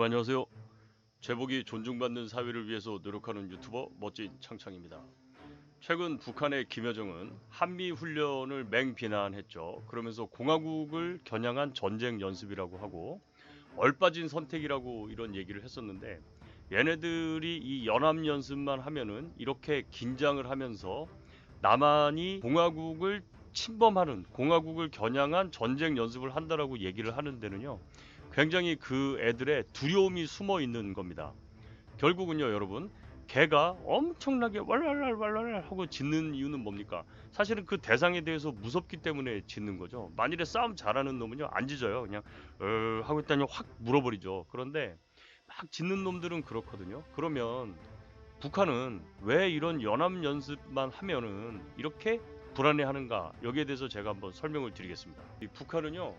여러분 안녕하세요. 제복이 존중받는 사회를 위해서 노력하는 유튜버 멋진 창창입니다. 최근 북한의 김여정은 한미 훈련을 맹비난했죠. 그러면서 공화국을 겨냥한 전쟁 연습이라고 하고 얼빠진 선택이라고 이런 얘기를 했었는데, 얘네들이 이 연합 연습만 하면은 이렇게 긴장을 하면서 남한이 공화국을 침범하는, 공화국을 겨냥한 전쟁 연습을 한다라고 얘기를 하는 데는요, 굉장히 그 애들의 두려움이 숨어 있는 겁니다. 결국은요, 여러분, 개가 엄청나게 왈랄랄 하고 짖는 이유는 뭡니까? 사실은 그 대상에 대해서 무섭기 때문에 짖는 거죠. 만일에 싸움 잘하는 놈은요, 안 짖어요. 그냥 하고 있다니 확 물어버리죠. 그런데 막 짖는 놈들은 그렇거든요. 그러면 북한은 왜 이런 연합 연습만 하면은 이렇게 불안해하는가? 여기에 대해서 제가 한번 설명을 드리겠습니다. 이 북한은요,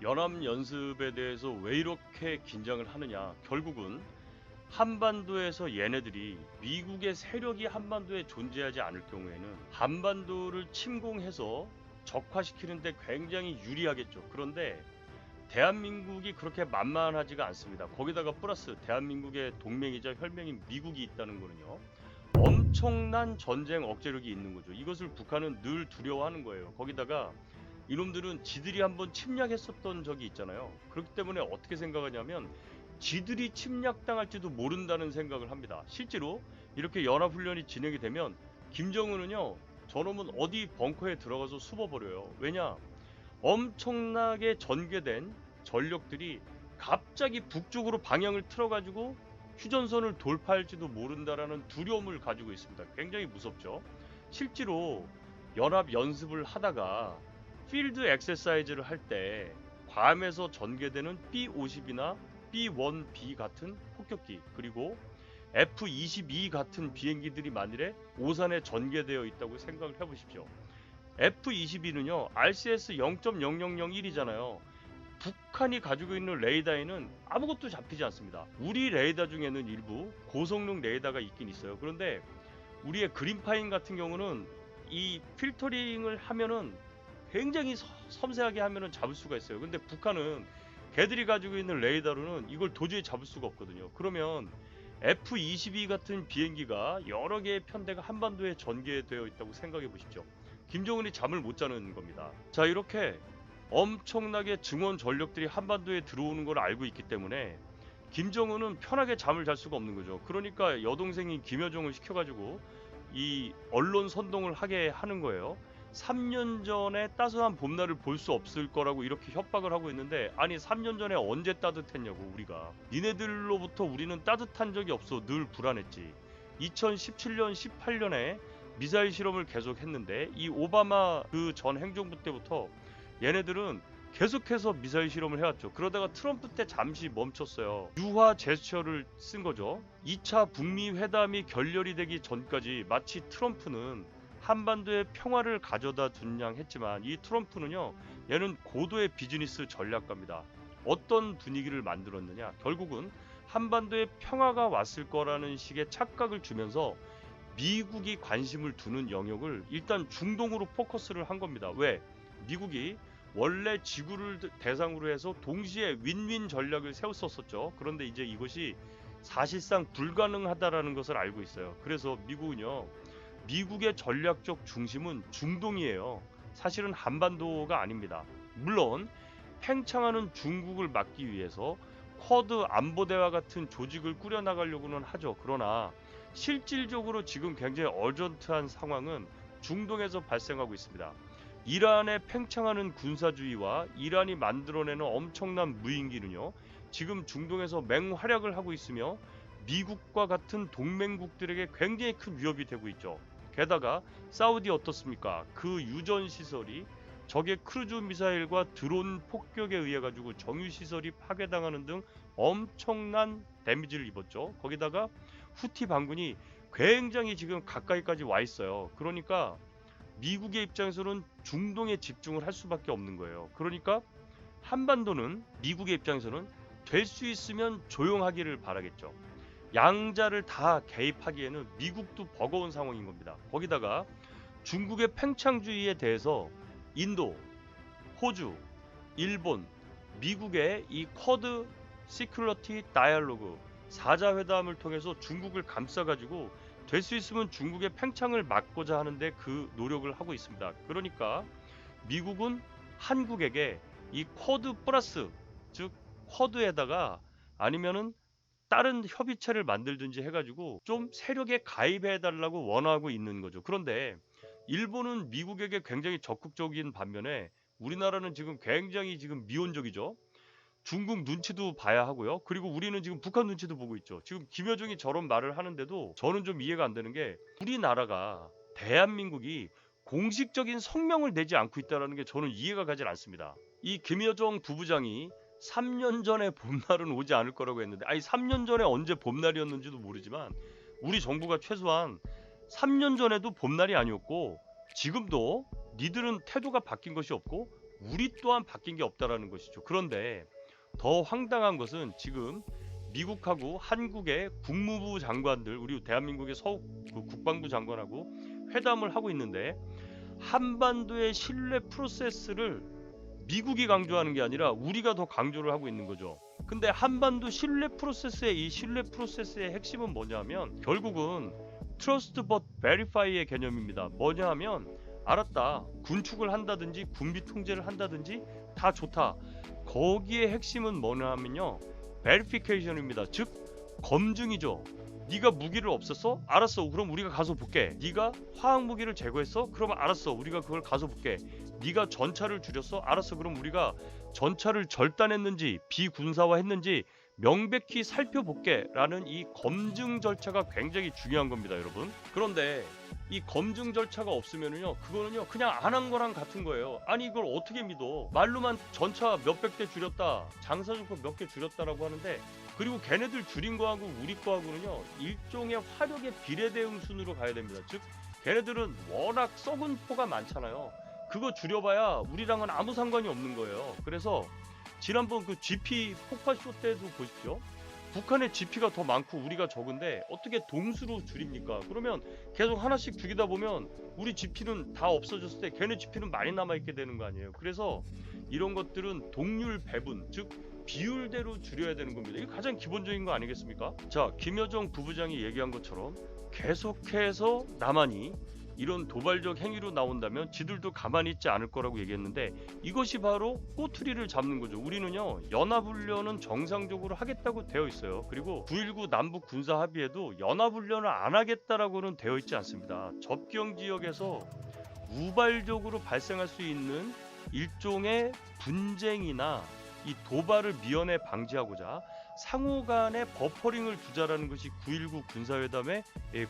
연합 연습에 대해서 왜 이렇게 긴장을 하느냐? 결국은 한반도에서 얘네들이 미국의 세력이 한반도에 존재하지 않을 경우에는 한반도를 침공해서 적화시키는데 굉장히 유리하겠죠. 그런데 대한민국이 그렇게 만만하지가 않습니다. 거기다가 플러스 대한민국의 동맹이자 혈맹인 미국이 있다는 거는요, 엄청난 전쟁 억제력이 있는 거죠. 이것을 북한은 늘 두려워하는 거예요. 거기다가 이놈들은 지들이 한번 침략했었던 적이 있잖아요. 그렇기 때문에 어떻게 생각하냐면 지들이 침략당할지도 모른다는 생각을 합니다. 실제로 이렇게 연합훈련이 진행이 되면 김정은은요, 저놈은 어디 벙커에 들어가서 숨어버려요. 왜냐? 엄청나게 전개된 전력들이 갑자기 북쪽으로 방향을 틀어가지고 휴전선을 돌파할지도 모른다라는 두려움을 가지고 있습니다. 굉장히 무섭죠. 실제로 연합 연습을 하다가 필드 엑서사이즈를 할 때 괌에서 전개되는 B-50이나 B-1B 같은 폭격기, 그리고 F-22 같은 비행기들이 만일에 오산에 전개되어 있다고 생각을 해보십시오. F-22는요 RCS 0.0001이잖아요. 북한이 가지고 있는 레이더에는 아무것도 잡히지 않습니다. 우리 레이더 중에는 일부 고성능 레이더가 있긴 있어요. 그런데 우리의 그린파인 같은 경우는 이 필터링을 하면은 굉장히 섬세하게 하면은 잡을 수가 있어요. 근데 북한은 걔들이 가지고 있는 레이더로는 이걸 도저히 잡을 수가 없거든요. 그러면 F-22 같은 비행기가 여러 개의 편대가 한반도에 전개되어 있다고 생각해 보십시오. 김정은이 잠을 못 자는 겁니다. 자, 이렇게 엄청나게 증원 전력들이 한반도에 들어오는 걸 알고 있기 때문에 김정은은 편하게 잠을 잘 수가 없는 거죠. 그러니까 여동생인 김여정을 시켜가지고 이 언론 선동을 하게 하는 거예요. 3년 전에 따스한 봄날을 볼 수 없을 거라고 이렇게 협박을 하고 있는데, 아니 3년 전에 언제 따뜻했냐고. 우리가 니네들로부터 우리는 따뜻한 적이 없어. 늘 불안했지. 2017년 18년에 미사일 실험을 계속 했는데 이 오바마 그 전 행정부 때부터 얘네들은 계속해서 미사일 실험을 해왔죠. 그러다가 트럼프 때 잠시 멈췄어요. 유화 제스처를 쓴 거죠. 2차 북미 회담이 결렬이 되기 전까지 마치 트럼프는 한반도에 평화를 가져다 준 양 했지만, 이 트럼프는요, 얘는 고도의 비즈니스 전략가입니다. 어떤 분위기를 만들었느냐? 결국은 한반도에 평화가 왔을 거라는 식의 착각을 주면서 미국이 관심을 두는 영역을 일단 중동으로 포커스를 한 겁니다. 왜? 미국이 원래 지구를 대상으로 해서 동시에 윈윈 전략을 세웠었죠. 그런데 이제 이것이 사실상 불가능하다라는 것을 알고 있어요. 그래서 미국은요, 미국의 전략적 중심은 중동이에요. 사실은 한반도가 아닙니다. 물론 팽창하는 중국을 막기 위해서 쿼드 안보대와 같은 조직을 꾸려나가려고는 하죠. 그러나 실질적으로 지금 굉장히 어전트한 상황은 중동에서 발생하고 있습니다. 이란의 팽창하는 군사주의와 이란이 만들어내는 엄청난 무인기는요, 지금 중동에서 맹활약을 하고 있으며 미국과 같은 동맹국들에게 굉장히 큰 위협이 되고 있죠. 게다가 사우디 어떻습니까? 그 유전 시설이 적의 크루즈 미사일과 드론 폭격에 의해 가지고 정유 시설이 파괴당하는 등 엄청난 데미지를 입었죠. 거기다가 후티 반군이 굉장히 지금 가까이까지 와 있어요. 그러니까 미국의 입장에서는 중동에 집중을 할 수밖에 없는 거예요. 그러니까 한반도는 미국의 입장에서는 될 수 있으면 조용하기를 바라겠죠. 양자를 다 개입하기에는 미국도 버거운 상황인 겁니다. 거기다가 중국의 팽창주의에 대해서 인도, 호주, 일본, 미국의 이 쿼드 시큐리티 다이얼로그, 사자회담을 통해서 중국을 감싸가지고 될 수 있으면 중국의 팽창을 막고자 하는데 그 노력을 하고 있습니다. 그러니까 미국은 한국에게 이 쿼드 플러스, 즉 쿼드에다가 아니면은 다른 협의체를 만들든지 해가지고 좀 세력에 가입해달라고 원하고 있는 거죠. 그런데 일본은 미국에게 굉장히 적극적인 반면에 우리나라는 지금 굉장히 지금 미온적이죠. 중국 눈치도 봐야 하고요. 그리고 우리는 지금 북한 눈치도 보고 있죠. 지금 김여정이 저런 말을 하는데도 저는 좀 이해가 안 되는 게 우리나라가 대한민국이 공식적인 성명을 내지 않고 있다는 게 저는 이해가 가질 않습니다. 이 김여정 부부장이 3년 전에 봄날은 오지 않을 거라고 했는데 아니 3년 전에 언제 봄날이었는지도 모르지만 우리 정부가 최소한 3년 전에도 봄날이 아니었고 지금도 니들은 태도가 바뀐 것이 없고 우리 또한 바뀐 게 없다라는 것이죠. 그런데 더 황당한 것은 지금 미국하고 한국의 국무부 장관들 우리 대한민국의 국방부 장관하고 회담을 하고 있는데 한반도의 신뢰 프로세스를 미국이 강조하는 게 아니라 우리가 더 강조를 하고 있는 거죠. 근데 한반도 신뢰 프로세스의 이 신뢰 프로세스의 핵심은 뭐냐면 결국은 Trust but Verify의 개념입니다. 뭐냐 하면 알았다. 군축을 한다든지 군비 통제를 한다든지 다 좋다. 거기에 핵심은 뭐냐 하면요. Verification입니다. 즉 검증이죠. 네가 무기를 없앴어? 알았어. 그럼 우리가 가서 볼게. 네가 화학 무기를 제거했어? 그러면 알았어. 우리가 그걸 가서 볼게. 네가 전차를 줄였어? 알았어. 그럼 우리가 전차를 절단했는지 비군사화했는지 명백히 살펴볼게 라는 이 검증 절차가 굉장히 중요한 겁니다, 여러분. 그런데 이 검증 절차가 없으면은요, 그거는요 그냥 안 한 거랑 같은 거예요. 아니 이걸 어떻게 믿어? 말로만 전차 몇백 대 줄였다, 장사정권 몇 개 줄였다라고 하는데, 그리고 걔네들 줄인 거하고 우리 거하고는요 일종의 화력의 비례대응 순으로 가야 됩니다. 즉 걔네들은 워낙 썩은 포가 많잖아요. 그거 줄여봐야 우리랑은 아무 상관이 없는 거예요. 그래서 지난번 그 GP 폭파쇼 때도 보십시오. 북한의 GP가 더 많고 우리가 적은데 어떻게 동수로 줄입니까? 그러면 계속 하나씩 죽이다 보면 우리 GP는 다 없어졌을 때 걔네 GP는 많이 남아있게 되는 거 아니에요. 그래서 이런 것들은 동률 배분, 즉 비율대로 줄여야 되는 겁니다. 이게 가장 기본적인 거 아니겠습니까? 자, 김여정 부부장이 얘기한 것처럼 계속해서 남한이 이런 도발적 행위로 나온다면 지들도 가만히 있지 않을 거라고 얘기했는데 이것이 바로 꼬투리를 잡는 거죠. 우리는요 연합훈련은 정상적으로 하겠다고 되어 있어요. 그리고 9.19 남북 군사 합의에도 연합훈련을 안 하겠다라고는 되어 있지 않습니다. 접경 지역에서 우발적으로 발생할 수 있는 일종의 분쟁이나 이 도발을 미연에 방지하고자 상호 간의 버퍼링을 두자라는 것이 9.19 군사회담의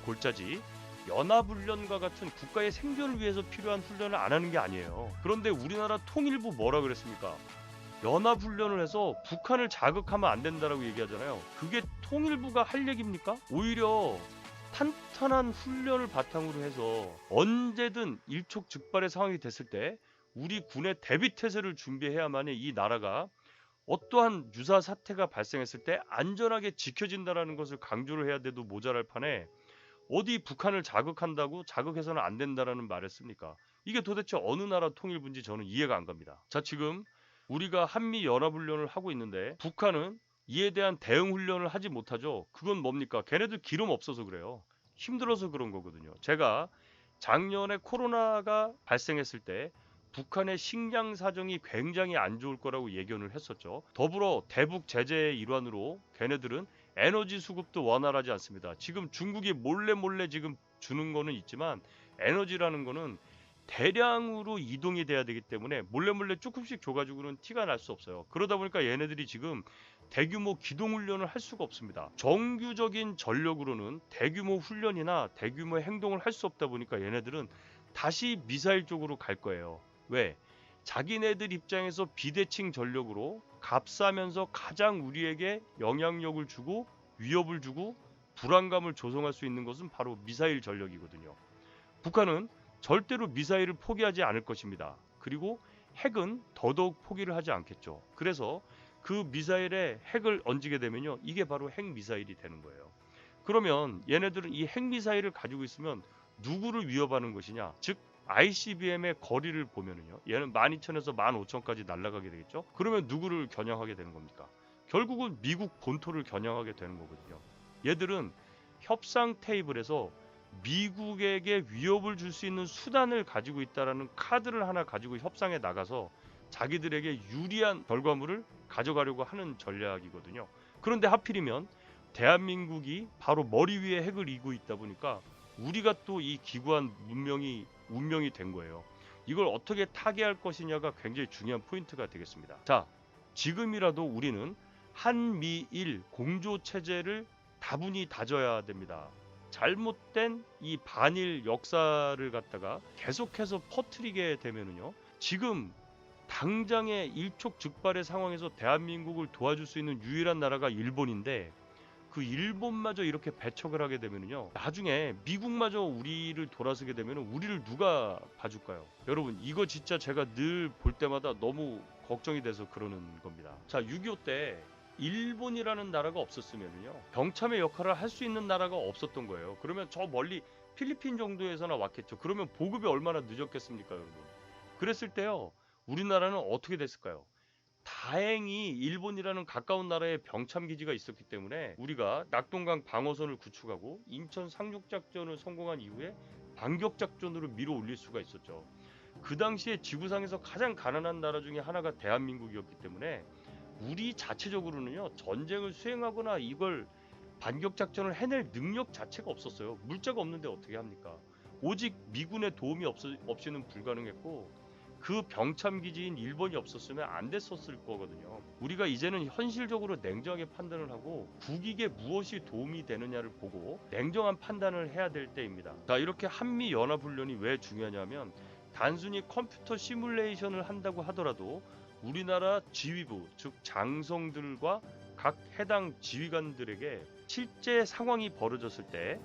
골자지, 연합훈련과 같은 국가의 생존을 위해서 필요한 훈련을 안 하는 게 아니에요. 그런데 우리나라 통일부 뭐라 그랬습니까? 연합훈련을 해서 북한을 자극하면 안 된다라고 얘기하잖아요. 그게 통일부가 할 얘기입니까? 오히려 탄탄한 훈련을 바탕으로 해서 언제든 일촉즉발의 상황이 됐을 때 우리 군의 대비태세를 준비해야만이 이 나라가 어떠한 유사 사태가 발생했을 때 안전하게 지켜진다라는 것을 강조를 해야 돼도 모자랄 판에 어디 북한을 자극한다고 자극해서는 안 된다라는 말을 씁니까? 이게 도대체 어느 나라 통일부인지 저는 이해가 안 갑니다. 자, 지금 우리가 한미 연합훈련을 하고 있는데 북한은 이에 대한 대응 훈련을 하지 못하죠. 그건 뭡니까? 걔네들 기름 없어서 그래요. 힘들어서 그런 거거든요. 제가 작년에 코로나가 발생했을 때 북한의 식량 사정이 굉장히 안 좋을 거라고 예견을 했었죠. 더불어 대북 제재의 일환으로 걔네들은 에너지 수급도 원활하지 않습니다. 지금 중국이 몰래 지금 주는 거는 있지만 에너지라는 거는 대량으로 이동이 돼야 되기 때문에 몰래 조금씩 줘가지고는 티가 날 수 없어요. 그러다 보니까 얘네들이 지금 대규모 기동훈련을 할 수가 없습니다. 정규적인 전력으로는 대규모 훈련이나 대규모 행동을 할 수 없다 보니까 얘네들은 다시 미사일 쪽으로 갈 거예요. 왜? 자기네들 입장에서 비대칭 전력으로 값싸면서 가장 우리에게 영향력을 주고 위협을 주고 불안감을 조성할 수 있는 것은 바로 미사일 전력이거든요. 북한은 절대로 미사일을 포기하지 않을 것입니다. 그리고 핵은 더더욱 포기를 하지 않겠죠. 그래서 그 미사일에 핵을 얹게 되면요, 이게 바로 핵미사일이 되는 거예요. 그러면 얘네들은 이 핵미사일을 가지고 있으면 누구를 위협하는 것이냐? 즉 ICBM의 거리를 보면은요, 얘는 12,000에서 15,000까지 날아가게 되겠죠. 그러면 누구를 겨냥하게 되는 겁니까? 결국은 미국 본토를 겨냥하게 되는 거거든요. 얘들은 협상 테이블에서 미국에게 위협을 줄 수 있는 수단을 가지고 있다라는 카드를 하나 가지고 협상에 나가서 자기들에게 유리한 결과물을 가져가려고 하는 전략이거든요. 그런데 하필이면 대한민국이 바로 머리 위에 핵을 이고 있다 보니까 우리가 또 이 기구한 운명이 된 거예요. 이걸 어떻게 타개할 것이냐가 굉장히 중요한 포인트가 되겠습니다. 자, 지금이라도 우리는 한미일 공조 체제를 다분히 다져야 됩니다. 잘못된 이 반일 역사를 갖다가 계속해서 퍼뜨리게 되면은요, 지금 당장의 일촉즉발의 상황에서 대한민국을 도와줄 수 있는 유일한 나라가 일본인데, 그 일본마저 이렇게 배척을 하게 되면은요, 나중에 미국마저 우리를 돌아서게 되면 우리를 누가 봐줄까요? 여러분, 이거 진짜 제가 늘 볼 때마다 너무 걱정이 돼서 그러는 겁니다. 자, 6.25 때 일본이라는 나라가 없었으면요, 병참의 역할을 할 수 있는 나라가 없었던 거예요. 그러면 저 멀리 필리핀 정도에서나 왔겠죠. 그러면 보급이 얼마나 늦었겠습니까, 여러분? 그랬을 때요, 우리나라는 어떻게 됐을까요? 다행히 일본이라는 가까운 나라에 병참 기지가 있었기 때문에 우리가 낙동강 방어선을 구축하고 인천 상륙작전을 성공한 이후에 반격작전으로 밀어 올릴 수가 있었죠. 그 당시에 지구상에서 가장 가난한 나라 중에 하나가 대한민국이었기 때문에 우리 자체적으로는요, 전쟁을 수행하거나 이걸 반격작전을 해낼 능력 자체가 없었어요. 물자가 없는데 어떻게 합니까? 오직 미군의 도움이 없이는 불가능했고, 그 병참기지인 일본이 없었으면 안 됐었을 거거든요. 우리가 이제는 현실적으로 냉정하게 판단을 하고 국익에 무엇이 도움이 되느냐를 보고 냉정한 판단을 해야 될 때입니다. 자, 이렇게 한미연합훈련이 왜 중요하냐면, 단순히 컴퓨터 시뮬레이션을 한다고 하더라도 우리나라 지휘부, 즉 장성들과 각 해당 지휘관들에게 실제 상황이 벌어졌을 때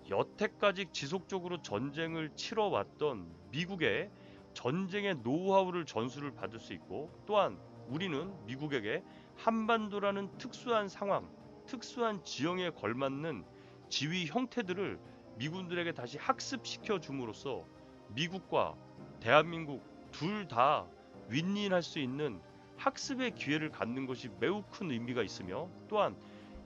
여태까지 지속적으로 전쟁을 치러왔던 미국의 전쟁의 노하우를 전수를 받을 수 있고, 또한 우리는 미국에게 한반도라는 특수한 상황, 특수한 지형에 걸맞는 지휘 형태들을 미군들에게 다시 학습시켜 줌으로써 미국과 대한민국 둘 다 윈윈할 수 있는 학습의 기회를 갖는 것이 매우 큰 의미가 있으며, 또한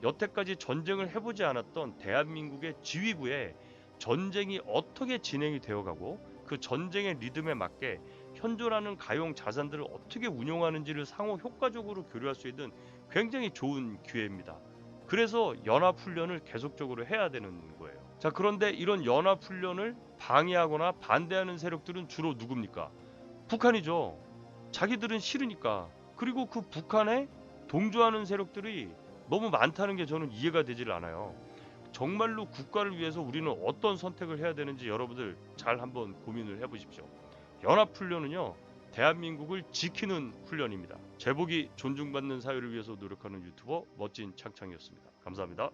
여태까지 전쟁을 해보지 않았던 대한민국의 지휘부에 전쟁이 어떻게 진행이 되어가고 그 전쟁의 리듬에 맞게 현존하는 가용 자산들을 어떻게 운용하는지를 상호 효과적으로 교류할 수 있는 굉장히 좋은 기회입니다. 그래서 연합훈련을 계속적으로 해야 되는 거예요. 자, 그런데 이런 연합훈련을 방해하거나 반대하는 세력들은 주로 누굽니까? 북한이죠. 자기들은 싫으니까. 그리고 그 북한에 동조하는 세력들이 너무 많다는 게 저는 이해가 되질 않아요. 정말로 국가를 위해서 우리는 어떤 선택을 해야 되는지 여러분들 잘 한번 고민을 해보십시오. 연합훈련은요, 대한민국을 지키는 훈련입니다. 제복이 존중받는 사회를 위해서 노력하는 유튜버 멋진 창창이었습니다. 감사합니다.